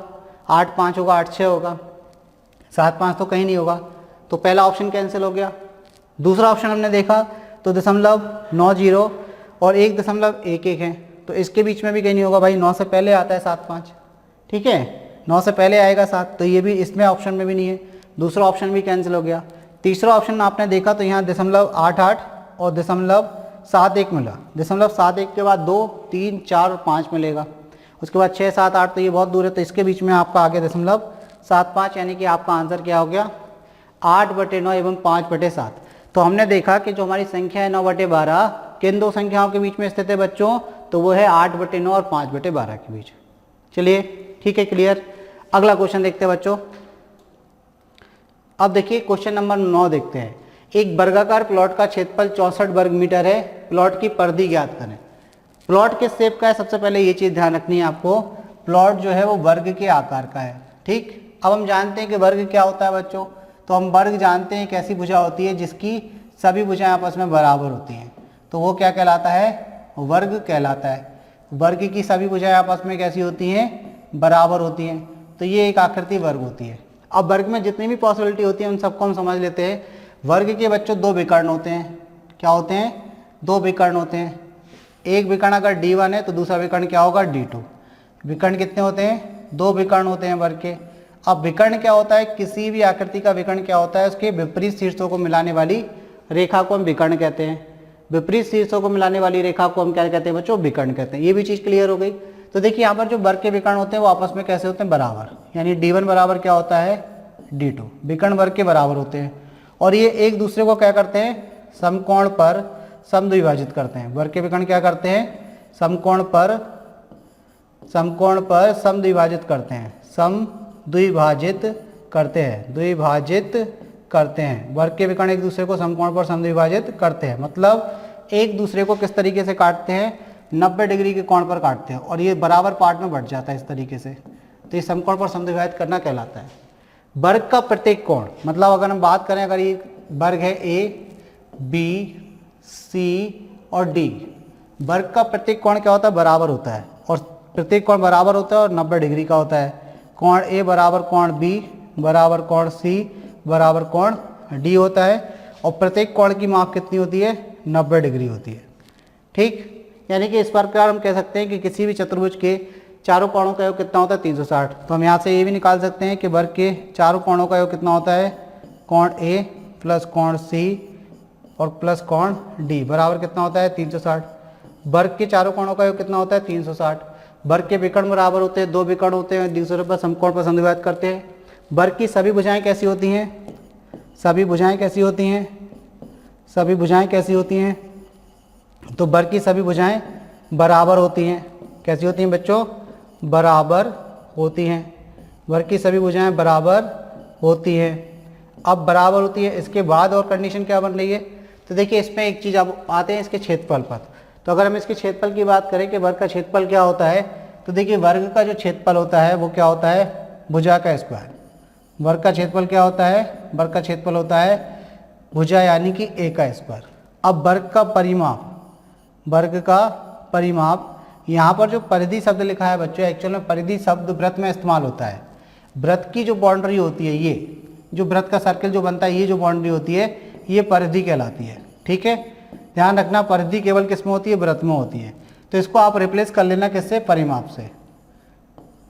8 5 होगा, 8 6 होगा। 7 5 तो कहीं नहीं होगा, तो पहला ऑप्शन कैंसिल हो गया। दूसरा ऑप्शन हमने देखा तो 0.90 और 1.11 है, तो इसके बीच में भी कहीं नहीं होगा भाई, 9 से पहले आता है 7 5, ठीक है, 9 से पहले आएगा 7, तो ये भी इसमें ऑप्शन में भी नहीं है, दूसरा ऑप्शन भी कैंसिल हो गया। तीसरा ऑप्शन आपने देखा तो यहाँ 0.88 और 0.71 मिला, 0.71 के बाद 2 3 4 और 5 मिलेगा, उसके बाद 6 7 8, तो ये बहुत दूर है, तो इसके बीच में आपका आ गया 0.75, यानी कि आपका आंसर क्या हो गया 8/9 एवं 5/7। तो हमने देखा कि जो हमारी संख्या है 9/12 किन दो संख्याओं के बीच में स्थित है बच्चों, तो वो है 8/9 और 5/12 के बीच। चलिए ठीक है, क्लियर। अगला क्वेश्चन देखते हैं बच्चों। अब देखिए क्वेश्चन नंबर 9 देखते हैं। एक वर्गाकार प्लॉट का क्षेत्रफल 64 वर्ग मीटर है, प्लॉट की परिधि ज्ञात करें। प्लॉट किस शेप का है, सबसे पहले ये चीज ध्यान रखनी है आपको, प्लॉट जो है वो वर्ग के आकार का है, ठीक। अब हम जानते हैं कि वर्ग क्या होता है बच्चों, तो हम वर्ग जानते हैं कैसी भुजा होती है जिसकी सभी भुजाएं आपस में बराबर होती हैं, तो वो क्या कहलाता है, वर्ग कहलाता है। वर्ग की सभी भुजाएं आपस में कैसी होती हैं, बराबर होती हैं, तो ये एक आकृति वर्ग होती है। अब वर्ग में जितनी भी पॉसिबिलिटी होती है उन सबको हम समझ लेते हैं। वर्ग के बच्चों 2 विकर्ण होते हैं, क्या होते हैं, 2 विकर्ण होते हैं। एक विकर्ण अगर D1 है तो दूसरा विकर्ण क्या होगा, D2। विकर्ण कितने होते हैं, 2 विकर्ण होते हैं वर्ग के। अब विकर्ण क्या होता है, किसी भी आकृति का विकर्ण क्या होता है, उसके विपरीत शीर्षों को मिलाने वाली रेखा को हम विकर्ण कहते हैं। विपरीत शीर्षों को मिलाने वाली रेखा को हम क्या कहते हैं बच्चों, विकर्ण कहते हैं। ये भी चीज क्लियर हो गई। तो देखिए यहाँ पर जो वर्ग के विकर्ण होते हैं वो आपस में कैसे होते हैं, बराबर, यानी D1 बराबर क्या होता है, D2। विकर्ण वर्ग के बराबर होते हैं और ये एक दूसरे को क्या करते हैं, समकोण पर समद्विभाजित करते हैं। वर्ग के विकर्ण क्या करते हैं, समकोण पर समद्विभाजित करते हैं, द्विभाजित करते हैं। वर्ग के विकर्ण एक दूसरे को समकोण पर समद्विभाजित करते हैं, मतलब एक दूसरे को किस तरीके से काटते हैं, 90 डिग्री के कोण पर काटते हैं और ये बराबर पार्ट में बढ़ जाता है इस तरीके से, तो ये समकोण पर समद्विभाजित करना कहलाता है। वर्ग का प्रत्येक कोण, मतलब अगर हम बात करें, अगर ये वर्ग है A B C और D, वर्ग का प्रत्येक कोण क्या होता है, बराबर होता है, और प्रत्येक कोण बराबर होता है और 90 डिग्री का होता है। कोण A बराबर कोण B बराबर कोण C बराबर कोण D होता है, और प्रत्येक कोण की माप कितनी होती है, 90 डिग्री होती है, ठीक। यानी कि इस प्रकार हम कह सकते हैं कि किसी भी चतुर्भुज के चारों कोणों का योग कितना होता है, 360। तो हम यहाँ से ये भी निकाल सकते हैं कि वर्ग के चारों कोणों का योग कितना होता है, कोण A प्लस कोण C और प्लस कोण D बराबर कितना होता है, 360। वर्ग के चारों कोणों का योग कितना होता है, 360। वर्ग के विकर्ण बराबर होते हैं, 2 विकर्ण होते हैं, दूसरे पर समकोण पर समद्विभाजित करते हैं। वर्ग की सभी भुजाएं कैसी होती हैं, सभी भुजाएं कैसी होती हैं, तो वर्ग की सभी भुजाएं बराबर होती हैं। कैसी होती हैं बच्चों, बराबर होती हैं। वर्ग की सभी भुजाएं बराबर होती हैं। अब बराबर होती है, इसके बाद और कंडीशन क्या बन रही है, तो देखिए इसमें एक चीज़ अब आते हैं इसके क्षेत्रफल पर। तो अगर हम इसके क्षेत्रफल की बात करें कि वर्ग का क्षेत्रफल क्या होता है, तो देखिए वर्ग का जो क्षेत्रफल होता है वो क्या होता है, भुजा का स्क्वायर। वर्ग का क्षेत्रफल क्या होता है, वर्ग का क्षेत्रफल होता है भुजा यानी कि A का स्क्वायर। अब वर्ग का परिमाप, यहाँ पर जो परिधि शब्द लिखा है बच्चों, एक्चुअल में परिधि शब्द वृत्त में इस्तेमाल होता है। वृत्त की जो बाउंड्री होती है, ये जो वृत्त का सर्किल जो बनता है, ये जो बाउंड्री होती है ये परिधि कहलाती है, ठीक है। ध्यान रखना, परिधि केवल किस में होती है, वृत्त में होती है। तो इसको आप रिप्लेस कर लेना किससे, परिमाप से।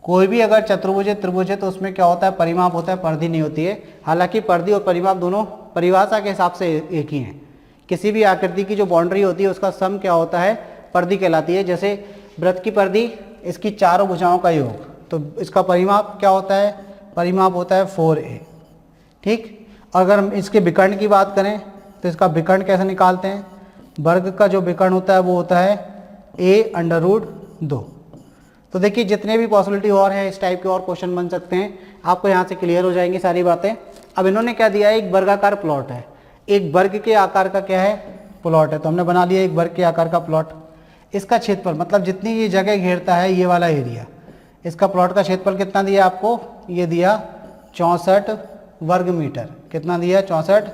कोई भी अगर चतुर्भुज है, त्रिभुज है, तो उसमें क्या होता है, परिमाप होता है, परिधि नहीं होती है। हालांकि परिधि और परिमाप दोनों परिभाषा के हिसाब से एक ही हैं। किसी भी आकृति की जो बाउंड्री होती है उसका सम क्या होता है, परिधि कहलाती है। जैसे वृत्त की परिधि, इसकी चारों भुजाओं का योग, तो इसका परिमाप क्या होता है, परिमाप होता है 4a, ठीक। अगर हम इसके विकर्ण की बात करें तो इसका विकर्ण कैसे निकालते हैं, वर्ग का जो विकर्ण होता है वो होता है a√2। तो देखिए जितने भी पॉसिबिलिटी और हैं, इस टाइप के और क्वेश्चन बन सकते हैं, आपको यहाँ से क्लियर हो जाएंगी सारी बातें। अब इन्होंने क्या दिया है, एक वर्गाकार प्लॉट है, एक वर्ग के आकार का क्या है, प्लॉट है। तो हमने बना लिया एक वर्ग के आकार का प्लॉट। इसका क्षेत्रफल, मतलब जितनी ये जगह घेरता है ये वाला एरिया, इसका प्लॉट का क्षेत्रफल कितना दिया आपको, ये दिया 64 वर्ग मीटर। कितना दिया, 64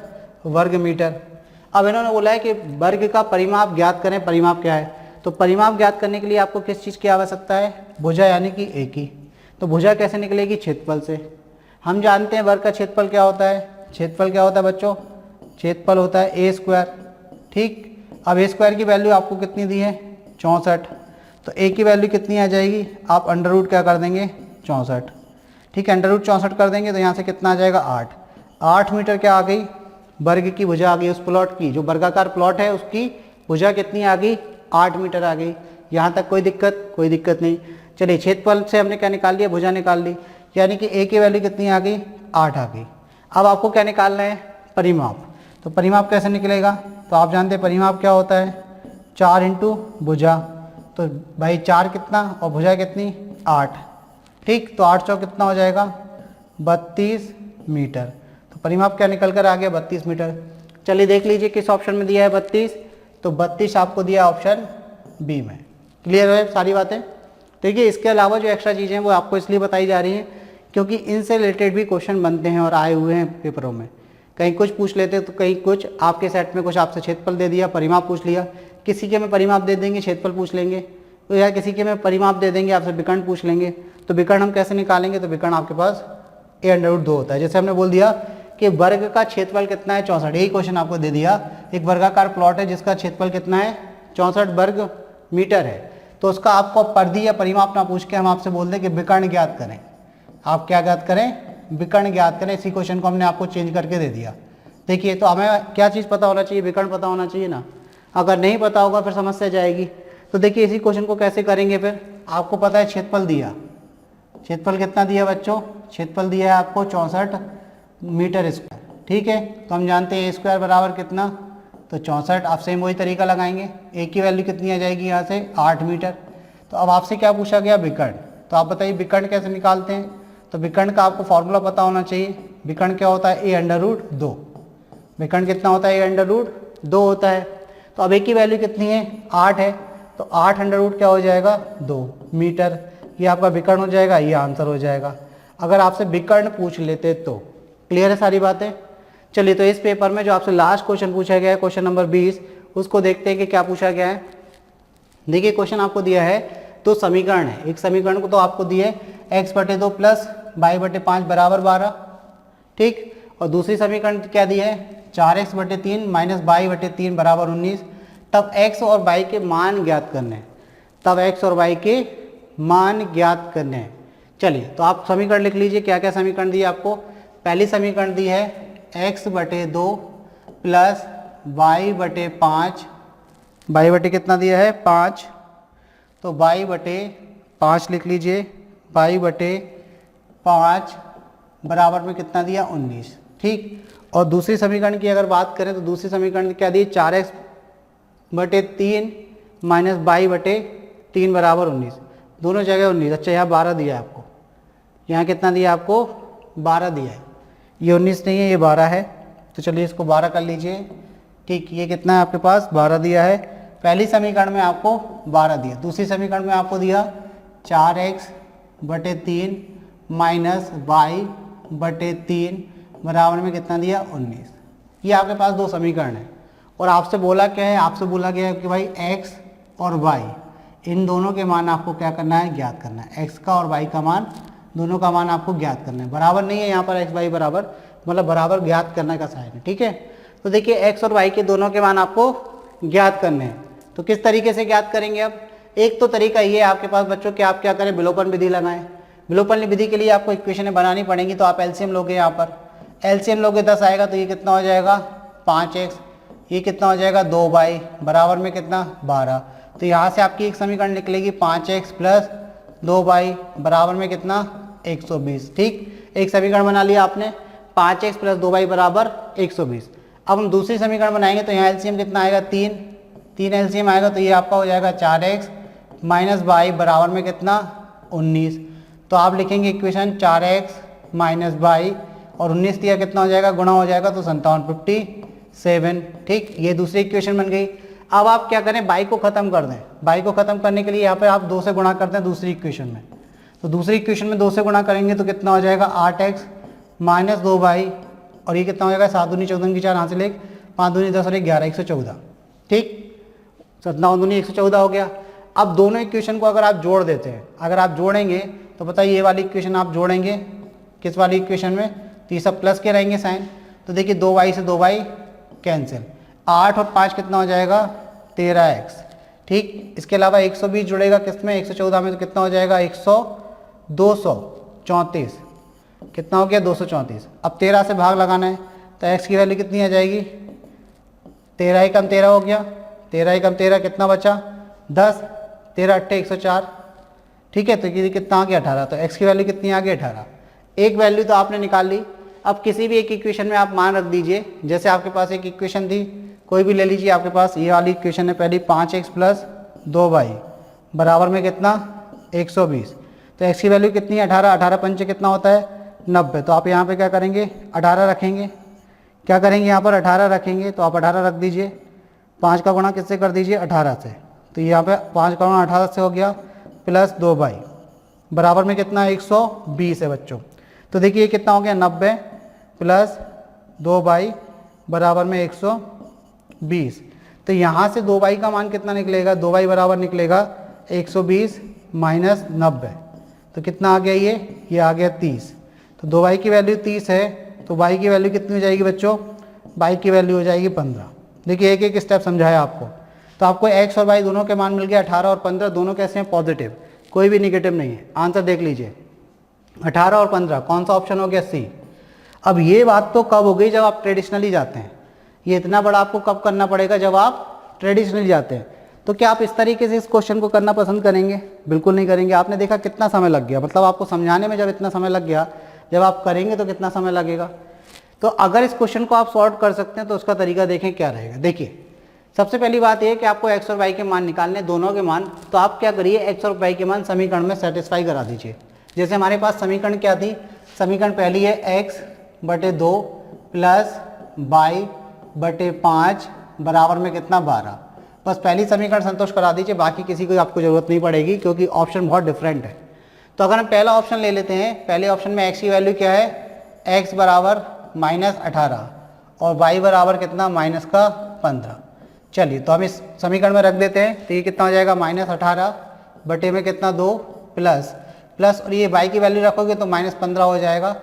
वर्ग मीटर। अब इन्होंने बोला है कि वर्ग का परिमाप ज्ञात करें। परिमाप क्या है, तो परिमाप ज्ञात करने के लिए आपको किस चीज़ की आवश्यकता है, भुजा यानी कि A की। तो भुजा कैसे निकलेगी, क्षेत्रफल से। हम जानते हैं वर्ग का क्षेत्रफल क्या होता है, क्षेत्रफल क्या होता है बच्चों, क्षेत्रफल होता है ए स्क्वायर। ठीक, अब ए स्क्वायर की वैल्यू आपको कितनी दी है 64, तो ए की वैल्यू कितनी आ जाएगी, आप अंडर रूट क्या कर देंगे 64। ठीक है, अंडर रूट 64 कर देंगे तो यहाँ से कितना आ जाएगा 8 मीटर क्या आ गई, वर्ग की भुजा आ गई उस प्लॉट की, जो वर्गाकार प्लॉट है उसकी भुजा कितनी आ गई 8 मीटर आ गई। यहाँ तक कोई दिक्कत नहीं। चलिए क्षेत्रफल से हमने क्या निकाल लिया, भुजा निकाल ली, यानी कि ए की वैल्यू कितनी आ गई 8 आ गई। अब आपको क्या निकालना है, परिमाप। तो परिमाप कैसे निकलेगा, तो आप जानते हैं परिमाप क्या होता है 4 इंटू भुजा, तो भाई 4 कितना और भुजा कितनी 8। ठीक, तो 8 चौक कितना हो जाएगा 32 मीटर। तो परिमाप क्या निकल कर आ गया 32 मीटर। चलिए देख लीजिए किस ऑप्शन में दिया है 32, तो 32 आपको दिया ऑप्शन बी में। क्लियर है सारी बातें। देखिए इसके अलावा जो एक्स्ट्रा चीज़ें हैं वो आपको इसलिए बताई जा रही हैं क्योंकि इनसे रिलेटेड भी क्वेश्चन बनते हैं और आए हुए हैं पेपरों में। कहीं कुछ पूछ लेते तो कहीं कुछ, आपके सेट में कुछ आपसे क्षेत्रफल दे दिया, परिमाप पूछ लिया, किसी के में परिमाप दे देंगे क्षेत्रफल पूछ लेंगे, तो या किसी के में परिमाप दे देंगे आपसे विकर्ण पूछ लेंगे। तो विकर्ण हम कैसे निकालेंगे, तो विकर्ण आपके पास ए अंडर रूट 2 होता है। जैसे हमने बोल दिया कि वर्ग का क्षेत्रफल कितना है 64, यही क्वेश्चन आपको दे दिया, एक वर्गाकार प्लॉट है जिसका क्षेत्रफल कितना है 64 वर्ग मीटर है, तो उसका आपको परिधि या परिमाप ना पूछ के हम आपसे बोल दें कि विकर्ण ज्ञात करें। आप क्या ज्ञात करें, विकर्ण ज्ञात करें। इसी क्वेश्चन को हमने आपको चेंज करके दे दिया। देखिए तो हमें क्या चीज़ पता होना चाहिए, विकर्ण पता होना चाहिए ना, अगर नहीं पता होगा फिर समस्या जाएगी। तो देखिए इसी क्वेश्चन को कैसे करेंगे, फिर आपको पता है क्षेत्रफल दिया, क्षेत्रफल कितना दिया बच्चों, क्षेत्रफल दिया है आपको 64 मीटर स्क्वायर। ठीक है, तो हम जानते हैं ए स्क्वायर बराबर कितना, तो 64। आप सेम वही तरीका लगाएंगे, ए की वैल्यू कितनी आ जाएगी यहाँ से 8 मीटर। तो अब आपसे क्या पूछा गया, विकर्ण। तो आप बताइए विकर्ण कैसे निकालते हैं, तो विकर्ण का आपको फॉर्मूला पता होना चाहिए। विकर्ण क्या होता है, ए अंडर रूट 2। विकर्ण कितना होता है, ए अंडर रूट 2 होता है। तो अब ए की वैल्यू कितनी है 8 है, तो 8 अंडर रूट क्या हो जाएगा 2 मीटर। ये आपका विकर्ण हो जाएगा, ये आंसर हो जाएगा अगर आपसे विकर्ण पूछ लेते तो। क्लियर है सारी बातें। चलिए तो इस पेपर में जो आपसे लास्ट क्वेश्चन पूछा गया है, क्वेश्चन नंबर 20, उसको देखते हैं कि क्या पूछा गया है। देखिए क्वेश्चन आपको दिया है तो समीकरण है, एक समीकरण को तो आपको दिए x/2 प्लस y/5 बराबर 12। ठीक, और दूसरी समीकरण क्या दी है 4x/3 माइनस y/3 बराबर 19। तब x और y के मान ज्ञात करने हैं, तब x और y के मान ज्ञात करने हैं। चलिए तो आप समीकरण लिख लीजिए, क्या क्या समीकरण दी है आपको। पहली समीकरण दी है x/2 प्लस y/5, y/ कितना दिया है 5, तो y/5 लिख लीजिए, y/5 बराबर में कितना दिया 19। ठीक, और दूसरी समीकरण की अगर बात करें तो दूसरी समीकरण क्या दी 4x/3 माइनस y/3 बराबर 19, दोनों जगह 19। अच्छा यहाँ 12 दिया है आपको, यहाँ कितना दिया आपको 12 दिया है, ये 19 नहीं है ये 12 है, तो चलिए इसको 12 कर लीजिए। ठीक, ये कितना है आपके पास 12 दिया है। पहली समीकरण में आपको 12 दिया, दूसरी समीकरण में आपको दिया 4x/3 माइनस y/3 बराबर में कितना दिया 19। ये आपके पास दो समीकरण है और आपसे बोला क्या है, आपसे बोला गया है कि भाई x और y इन दोनों के मान आपको क्या करना है, ज्ञात करना है। x का और y का मान, दोनों का मान आपको ज्ञात करना है। बराबर नहीं है यहाँ पर x y बराबर, मतलब बराबर ज्ञात करने का साइन है। ठीक है, तो देखिए x और y के दोनों के मान आपको ज्ञात करने हैं। तो किस तरीके से ज्ञात करेंगे। अब एक तो तरीका ये है आपके पास बच्चों कि आप क्या करें, विलोपन विधि लगाएं। विलोपन विधि के लिए आपको इक्वेशनें बनानी पड़ेंगी, तो आप एलसीएम लोगे, यहाँ पर एलसीएम लोगे 10 आएगा, तो ये कितना हो जाएगा 5x, ये कितना हो जाएगा 2y बराबर में कितना 12। तो यहाँ से आपकी एक समीकरण निकलेगी 5x प्लस 2y बराबर में कितना 120। ठीक, एक समीकरण बना लिया आपने 5x प्लस 2y बराबर 120। अब हम दूसरी समीकरण बनाएंगे तो यहाँ एलसीएम कितना आएगा 3 एलसीएम आएगा, तो ये आपका हो जाएगा 4x माइनस y बराबर में कितना 19। तो आप लिखेंगे इक्वेशन 4x माइनस y और 19 दिया कितना हो जाएगा, गुणा हो जाएगा तो 57। ठीक, ये दूसरी इक्वेशन बन गई। अब आप क्या करें, बाई को खत्म कर दें। बाई को खत्म करने के लिए यहाँ पे आप 2 से गुणा करते हैं दूसरी इक्वेशन में, तो दूसरी इक्वेशन में 2 से गुणा करेंगे तो कितना हो जाएगा 8x माइनस 2y, और ये कितना हो जाएगा 7 दूनी 14 की 4 हाथ से ले 5 दूनी 10 और 11 114। ठीक, 7 दूनी 114 हो गया। अब दोनों इक्वेशन को अगर आप जोड़ देते हैं, अगर आप जोड़ेंगे तो बताइए ये वाली इक्वेशन आप जोड़ेंगे किस वाली इक्वेशन में, तो ये सब प्लस के रहेंगे साइन। तो देखिए 2y से 2y कैंसिल, 8 और 5 कितना हो जाएगा 13x। ठीक, इसके अलावा 120 जुड़ेगा किस में 114 में, तो कितना हो जाएगा 234, कितना हो गया 234। अब 13 से भाग लगाना है तो x की वैल्यू कितनी आ जाएगी, 13 कम 13 हो गया, 13 कम 13 कितना बचा 10, 13 8 104। ठीक है, तो ये कितना आ गया 18, तो x की वैल्यू कितनी आ गई 18। एक वैल्यू तो आपने निकाल ली। अब किसी भी एक इक्वेशन में आप मान रख दीजिए, जैसे आपके पास एक इक्वेशन थी, कोई भी ले लीजिए, आपके पास ये वाली इक्वेशन है पहली 5x + 2y बराबर में कितना 120। तो x की वैल्यू कितनी है 18, 18 पंचे कितना होता है 90। तो आप यहाँ पे क्या करेंगे 18 रखेंगे, क्या करेंगे यहाँ पर 18 रखेंगे, तो आप 18 रख दीजिए। 5 का गुणा किससे कर दीजिए 18 से, तो यहाँ पे 5 का गुणा 18 से हो गया प्लस 2y बराबर में कितना 120 है बच्चों। तो देखिए कितना हो गया 90 प्लस 2y बराबर में 120। तो यहाँ से 2y का मान कितना निकलेगा, 2y बराबर निकलेगा 120 माइनस 90, तो कितना आ गया ये आ गया 30। तो 2y की वैल्यू 30 है, तो y की वैल्यू कितनी हो जाएगी बच्चों, y की वैल्यू हो जाएगी 15। देखिए एक एक स्टेप समझाया आपको। तो आपको x और y दोनों के मान मिल गया, 18 और 15 दोनों कैसे हैं पॉजिटिव, कोई भी निगेटिव नहीं है। आंसर देख लीजिए 18 और 15 कौन सा ऑप्शन हो गया सी। अब ये बात तो कब हो गई जब आप ट्रेडिशनली जाते हैं, ये इतना बड़ा आपको कब करना पड़ेगा जब आप ट्रेडिशनली जाते हैं। तो क्या आप इस तरीके से इस क्वेश्चन को करना पसंद करेंगे, बिल्कुल नहीं करेंगे। आपने देखा कितना समय लग गया, मतलब आपको समझाने में जब इतना समय लग गया, जब आप करेंगे तो कितना समय लगेगा। तो अगर इस क्वेश्चन को आप सॉल्व कर सकते हैं तो उसका तरीका देखें क्या रहेगा। देखिए सबसे पहली बात यह कि आपको x और y के मान निकालने, दोनों के मान। तो आप क्या करिए x और y के मान समीकरण में सेटिस्फाई करा दीजिए। जैसे हमारे पास समीकरण क्या थी, समीकरण पहली है x/2 प्लस y/5 बराबर में कितना 12। बस पहली समीकरण संतुष्ट करा दीजिए, बाकी किसी को आपको जरूरत नहीं पड़ेगी क्योंकि ऑप्शन बहुत डिफरेंट है। तो अगर हम पहला ऑप्शन ले लेते हैं, पहले ऑप्शन में x की वैल्यू क्या है, x बराबर -18 और y बराबर कितना -15। चलिए तो हम इस समीकरण में रख देते हैं, तो ये कितना हो जाएगा -18 बटे में कितना 2 प्लस और ये y की वैल्यू रखोगे तो -15 हो जाएगा,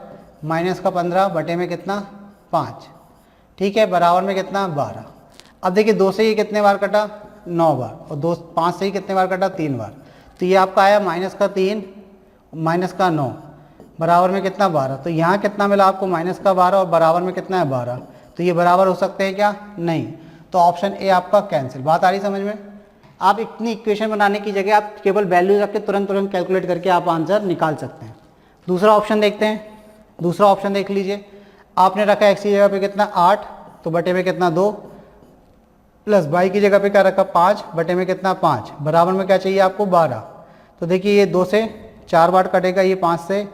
-15 बटे में कितना 5। ठीक है, बराबर में कितना 12। अब देखिए 2 से ये कितने बार कटा 9 बार, और 5 से ही कितने बार कटा 3 बार। तो ये आपका आया -3 -9 बराबर में कितना 12। तो यहाँ कितना मिला आपको -12 और बराबर में कितना है 12। तो ये बराबर हो सकते हैं क्या, नहीं। तो ऑप्शन ए आपका कैंसिल। बात आ रही समझ में। आप इतनी इक्वेशन बनाने की जगह आप केवल वैल्यू रख के तुरंत कैलकुलेट करके आप आंसर निकाल सकते हैं। दूसरा ऑप्शन देखते हैं। दूसरा ऑप्शन देख लीजिए, आपने रखा x की जगह पे कितना 8 तो बटे में कितना 2 प्लस y की जगह पे क्या रखा 5 बटे में कितना 5 बराबर में क्या चाहिए आपको 12। तो देखिए ये 2 से 4 बार कटेगा, ये 5 से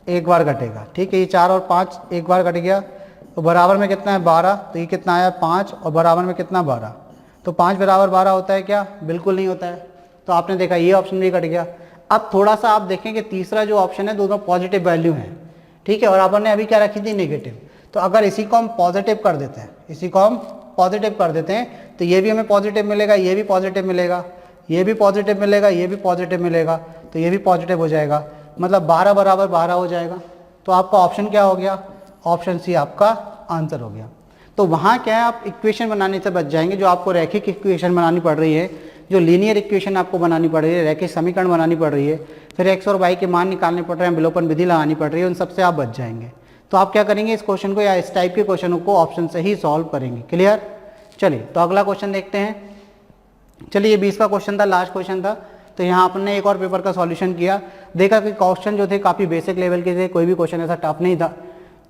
1 बार कटेगा। ठीक है, ये 4 और 5 1 बार कट गया, तो बराबर में कितना है 12। तो ये कितना आया 5 और बराबर में कितना 12। तो 5 बराबर 12 होता है क्या, बिल्कुल नहीं होता है। तो आपने देखा ये ऑप्शन भी कट गया। अब थोड़ा सा आप देखें कि तीसरा जो ऑप्शन है दोनों पॉजिटिव वैल्यू हैं। ठीक है, और अपन ने अभी क्या रखी थी नेगेटिव। तो अगर इसी को हम पॉजिटिव कर देते हैं, इसी को हम पॉजिटिव कर देते हैं, तो ये भी हमें पॉजिटिव मिलेगा, ये भी पॉजिटिव मिलेगा, ये भी पॉजिटिव मिलेगा, ये भी पॉजिटिव मिलेगा, तो ये भी पॉजिटिव हो जाएगा, मतलब 12 बराबर 12 हो जाएगा। तो आपका ऑप्शन क्या हो गया, ऑप्शन सी आपका आंसर हो गया। तो वहाँ क्या है, आप इक्वेशन बनाने से बच जाएंगे। जो आपको रैखिक इक्वेशन बनानी पड़ रही है, जो लीनियर इक्वेशन आपको बनानी पड़ रही है, रैखिक समीकरण बनानी पड़ रही है, फिर x और y के मान निकालने पड़ रहे हैं, विलोपन विधि लगानी पड़ रही है, उन सबसे आप बच जाएंगे। तो आप क्या करेंगे, इस क्वेश्चन को या इस टाइप के क्वेश्चनों को ऑप्शन से ही सॉल्व करेंगे। क्लियर। चलिए तो अगला क्वेश्चन देखते हैं। चलिए ये 20 का क्वेश्चन था, लास्ट क्वेश्चन था। तो यहाँ आपने एक और पेपर का सॉल्यूशन किया, देखा कि क्वेश्चन जो थे काफ़ी बेसिक लेवल के थे, कोई भी क्वेश्चन ऐसा टफ नहीं था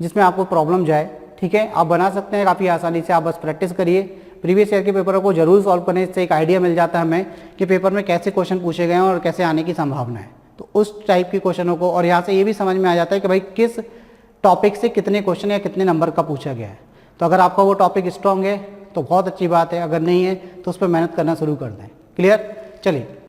जिसमें आपको प्रॉब्लम जाए। ठीक है, आप बना सकते हैं काफ़ी आसानी से, आप बस प्रैक्टिस करिए। प्रीवियस ईयर के पेपरों को जरूर सॉल्व करने से एक आइडिया मिल जाता है हमें कि पेपर में कैसे क्वेश्चन पूछे गए हैं और कैसे आने की संभावना है। तो उस टाइप के क्वेश्चनों को, और यहाँ से ये भी समझ में आ जाता है कि भाई किस टॉपिक से कितने क्वेश्चन या कितने नंबर का पूछा गया है। तो अगर आपका वो टॉपिक स्ट्रॉन्ग है तो बहुत अच्छी बात है, अगर नहीं है तो उस पर मेहनत करना शुरू कर दें। क्लियर। चलिए